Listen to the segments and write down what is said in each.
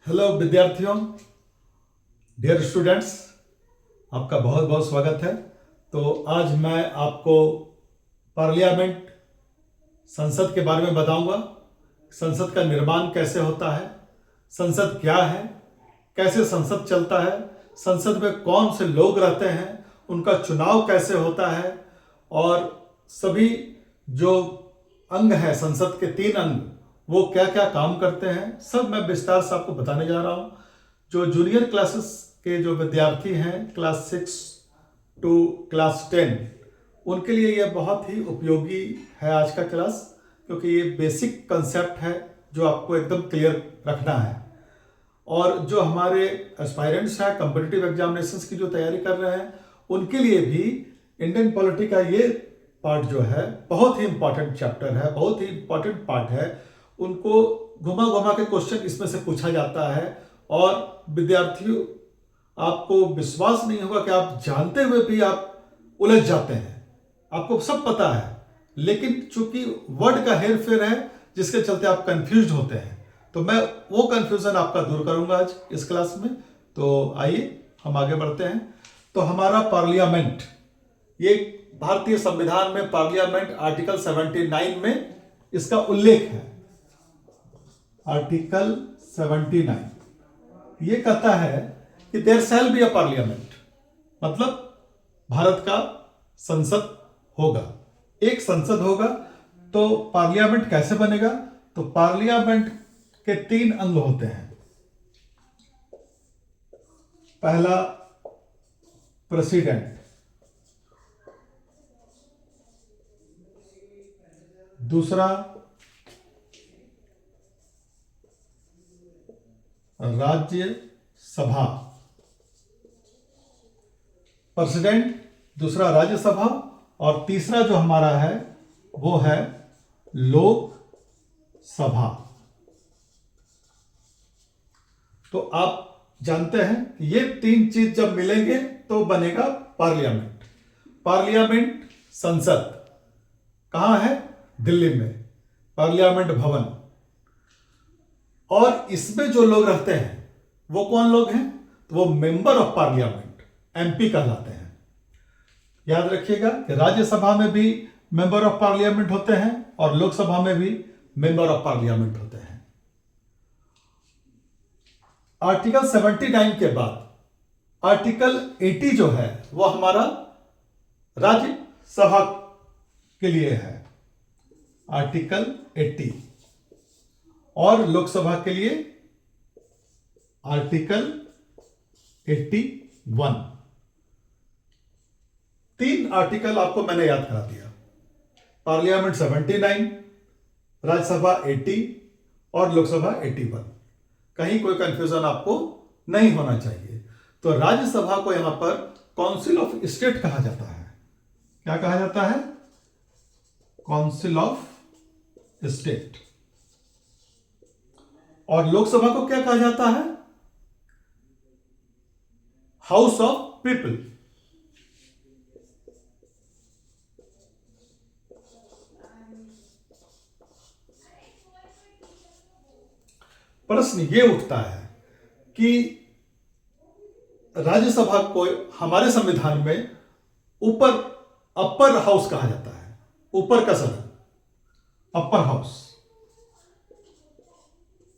Hello विद्यार्थियों, dear students, आपका बहुत बहुत स्वागत है। तो आज मैं आपको पार्लियामेंट संसद के बारे में बताऊंगा। संसद का निर्माण कैसे होता है, संसद क्या है, कैसे संसद चलता है, संसद में कौन से लोग रहते हैं, उनका चुनाव कैसे होता है और सभी जो अंग हैं संसद के 3 अंग वो क्या क्या काम करते हैं, सब मैं विस्तार से आपको बताने जा रहा हूं। जो जूनियर क्लासेस के जो विद्यार्थी हैं क्लास 6 टू क्लास 10, उनके लिए यह बहुत ही उपयोगी है आज का क्लास, क्योंकि ये बेसिक कंसेप्ट है जो आपको एकदम क्लियर रखना है। और जो हमारे एस्पायरेंट्स हैं कॉम्पिटिटिव एग्जामिनेशंस की जो तैयारी कर रहे हैं, उनके लिए भी इंडियन पॉलिटी का ये पार्ट जो है बहुत ही इंपॉर्टेंट चैप्टर है, बहुत ही इंपॉर्टेंट पार्ट है। उनको घुमा घुमा के क्वेश्चन इसमें से पूछा जाता है और विद्यार्थियों, आपको विश्वास नहीं होगा कि आप जानते हुए भी आप उलझ जाते हैं। आपको सब पता है, लेकिन चूंकि वर्ड का हेर फेर है जिसके चलते आप कंफ्यूज होते हैं। तो मैं वो कंफ्यूजन आपका दूर करूंगा आज इस क्लास में। तो आइए हम आगे बढ़ते हैं। तो हमारा पार्लियामेंट, ये भारतीय संविधान में पार्लियामेंट आर्टिकल 79 में इसका उल्लेख है। आर्टिकल 79 ये कहता है कि there shall be a parliament, मतलब भारत का संसद होगा, एक संसद होगा। तो पार्लियामेंट कैसे बनेगा? तो पार्लियामेंट के 3 अंग होते हैं। पहला प्रेसिडेंट, दूसरा राज्यसभा, प्रेसिडेंट, दूसरा राज्यसभा और तीसरा जो हमारा है वो है लोकसभा। तो आप जानते हैं कि ये 3 चीज जब मिलेंगे तो बनेगा पार्लियामेंट। पार्लियामेंट संसद कहां है? दिल्ली में, पार्लियामेंट भवन। और इसमें जो लोग रहते हैं वो कौन लोग हैं? तो वो मेंबर ऑफ पार्लियामेंट, एमपी कहलाते हैं। याद रखिएगा कि राज्यसभा में भी मेंबर ऑफ पार्लियामेंट होते हैं और लोकसभा में भी मेंबर ऑफ पार्लियामेंट होते हैं। आर्टिकल 79 के बाद आर्टिकल 80 जो है वो हमारा राज्यसभा के लिए है, आर्टिकल 80, और लोकसभा के लिए आर्टिकल 81। 3 आर्टिकल आपको मैंने याद करा दिया। पार्लियामेंट 79, राज्यसभा 80 और लोकसभा 81। कहीं कोई कंफ्यूजन आपको नहीं होना चाहिए। तो राज्यसभा को यहां पर काउंसिल ऑफ स्टेट कहा जाता है। क्या कहा जाता है? Council of state. और लोकसभा को क्या कहा जाता है? House of people. प्रश्न ये उठता है कि राज्यसभा को हमारे संविधान में ऊपर अपर हाउस कहा जाता है, ऊपर का सदन, अपर हाउस,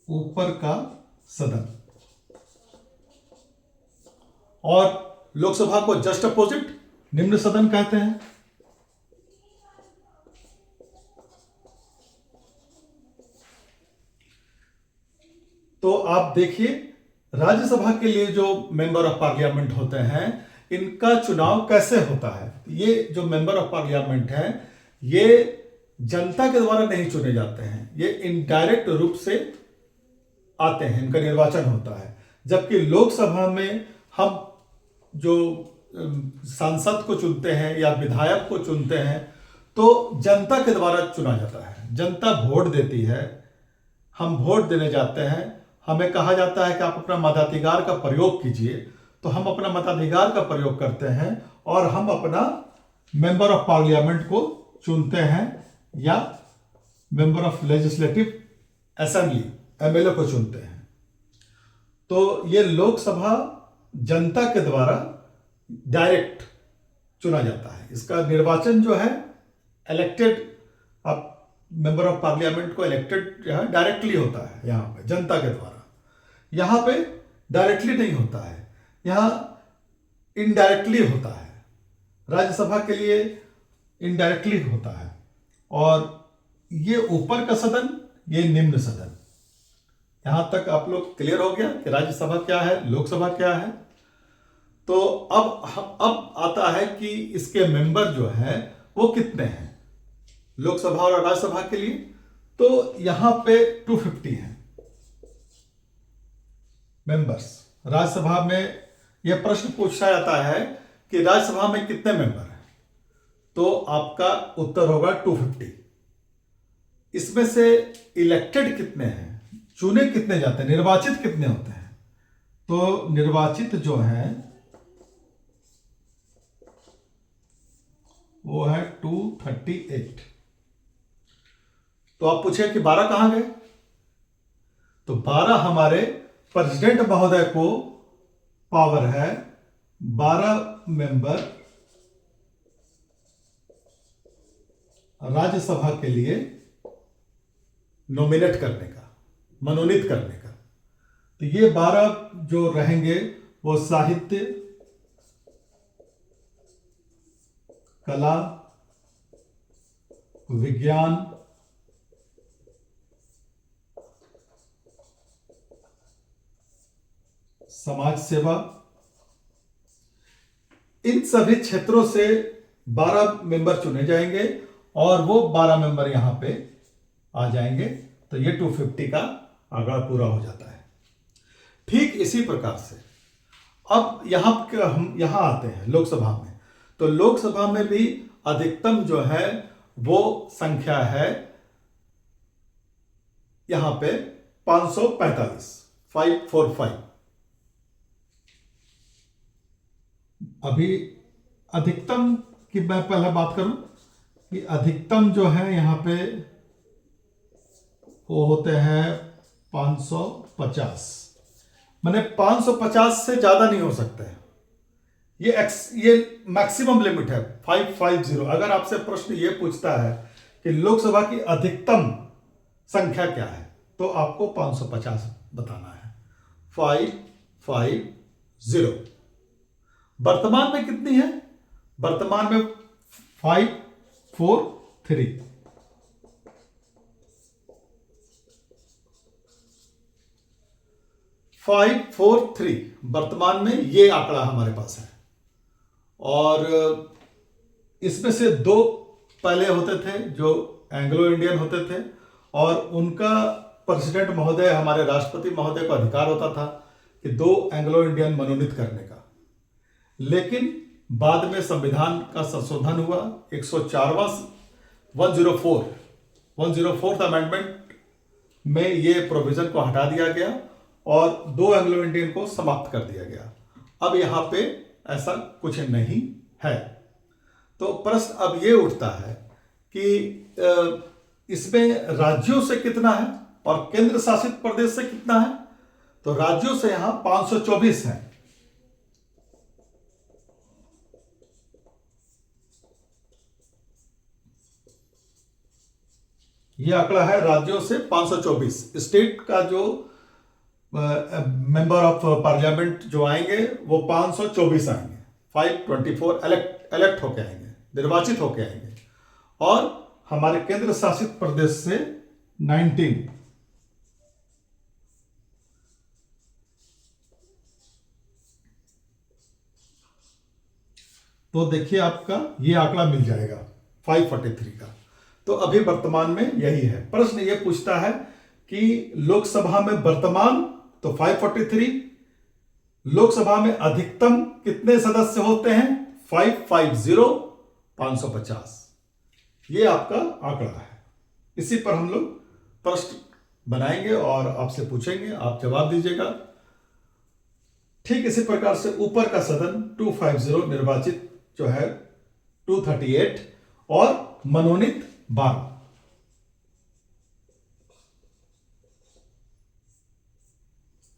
ऊपर का सदन। और लोकसभा को जस्ट अपोजिट, निम्न सदन कहते हैं। तो आप देखिए, राज्यसभा के लिए जो मेंबर ऑफ पार्लियामेंट होते हैं इनका चुनाव कैसे होता है? ये जो मेंबर ऑफ पार्लियामेंट है ये जनता के द्वारा नहीं चुने जाते हैं, ये इनडायरेक्ट रूप से आते हैं, इनका निर्वाचन होता है। जबकि लोकसभा में हम जो सांसद को चुनते हैं या विधायक को चुनते हैं तो जनता के द्वारा चुना जाता है, जनता वोट देती है, हम वोट देने जाते हैं, हमें कहा जाता है कि आप अपना मताधिकार का प्रयोग कीजिए। तो हम अपना मताधिकार का प्रयोग करते हैं और हम अपना मेंबर ऑफ पार्लियामेंट को चुनते हैं या member of legislative assembly MLA को चुनते हैं। तो ये लोकसभा जनता के द्वारा डायरेक्ट चुना जाता है। इसका निर्वाचन जो है इलेक्टेड, आप मेंबर ऑफ पार्लियामेंट को इलेक्टेड जो है डायरेक्टली होता है यहाँ पे जनता के द्वारा। यहाँ पे डायरेक्टली नहीं होता है, यहाँ इनडायरेक्टली होता है। राज्यसभा के लिए इनडायरेक्टली होता है। और ये ऊपर का सदन, ये निम्न सदन। यहां तक आप लोग क्लियर हो गया कि राज्यसभा क्या है, लोकसभा क्या है। तो अब आता है कि इसके मेंबर जो है वो कितने हैं लोकसभा और राज्यसभा के लिए। तो यहां पे 250 हैं मेंबर्स। राज्यसभा में यह प्रश्न पूछा जाता है कि राज्यसभा में कितने मेंबर हैं, तो आपका उत्तर होगा 250। इसमें से इलेक्टेड कितने हैं, चुने कितने जाते हैं, निर्वाचित कितने होते हैं, तो निर्वाचित जो है वो है 238। तो आप पूछे कि 12 कहां गए, तो 12 हमारे प्रेसिडेंट महोदय को पावर है 12 मेंबर राज्यसभा के लिए नॉमिनेट करने का, मनोनीत करने का। तो ये 12 जो रहेंगे वो साहित्य, कला, विज्ञान, समाज सेवा, इन सभी क्षेत्रों से 12 मेंबर चुने जाएंगे और वो 12 मेंबर यहां पे आ जाएंगे। तो ये 250 का आंकड़ा पूरा हो जाता है। ठीक इसी प्रकार से अब हम यहां आते हैं लोकसभा में। तो लोकसभा में भी अधिकतम जो है वो संख्या है यहां पे 545, 545। अभी अधिकतम की मैं पहले बात करूं कि अधिकतम जो है यहां पे वो होते हैं 550। माने 550 से ज्यादा नहीं हो सकते हैं। ये मैक्सिमम लिमिट है 550। अगर आपसे प्रश्न ये पूछता है कि लोकसभा की अधिकतम संख्या क्या है, तो आपको 550 बताना है। 550। वर्तमान में कितनी है, वर्तमान में 543। वर्तमान में ये आंकड़ा हमारे पास है। और इसमें से 2 पहले होते थे जो एंग्लो इंडियन होते थे, और उनका प्रेसिडेंट महोदय, हमारे राष्ट्रपति महोदय को अधिकार होता था कि 2 एंग्लो इंडियन मनोनीत करने का। लेकिन बाद में संविधान का संशोधन हुआ, 104वां 104th अमेंडमेंट में ये प्रोविजन को हटा दिया गया और 2 एंग्लो इंडियन को समाप्त कर दिया गया। अब यहां पे ऐसा कुछ नहीं है। तो प्रश्न अब ये उठता है कि इसमें राज्यों से कितना है और केंद्र शासित प्रदेश से कितना है। तो राज्यों से यहां 524 है। यह आंकड़ा है राज्यों से 524। स्टेट का जो मेंबर ऑफ पार्लियामेंट जो आएंगे वो 524 आएंगे। 524 इलेक्ट होके आएंगे, निर्वाचित होके आएंगे। और हमारे केंद्र शासित प्रदेश से 19। तो देखिए आपका ये आंकड़ा मिल जाएगा 543 का। तो अभी वर्तमान में यही है। प्रश्न ये पूछता है कि लोकसभा में वर्तमान, तो 543। लोकसभा में अधिकतम कितने सदस्य होते हैं, 550, 550। ये आपका आंकड़ा है। इसी पर हम लोग प्रश्न बनाएंगे और आपसे पूछेंगे, आप जवाब दीजिएगा। ठीक इसी प्रकार से ऊपर का सदन 250, निर्वाचित जो है 238 और मनोनीत 12।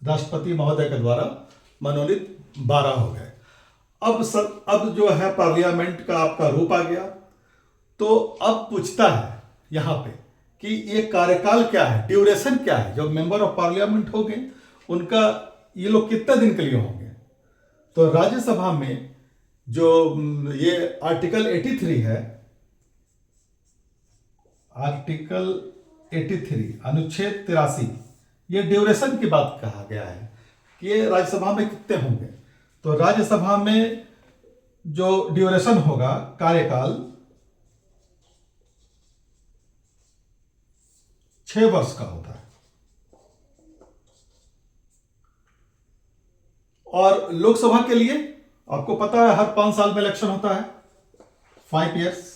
राष्ट्रपति महोदय के द्वारा मनोनीत 12 हो गए। अब जो है पार्लियामेंट का आपका रूप आ गया। तो अब पूछता है यहाँ पे कि ये कार्यकाल क्या है, ड्यूरेशन क्या है, जो मेंबर ऑफ पार्लियामेंट होंगे उनका ये लोग कितने दिन के लिए होंगे। तो राज्यसभा में जो ये आर्टिकल 83 है, आर्टिकल 83 अनुच्छेद 83, ये ड्यूरेशन की बात कहा गया है कि ये राज्यसभा में कितने होंगे। तो राज्यसभा में जो ड्यूरेशन होगा, कार्यकाल 6 वर्ष का होता है। और लोकसभा के लिए आपको पता है हर 5 साल में इलेक्शन होता है, 5 ईयर्स।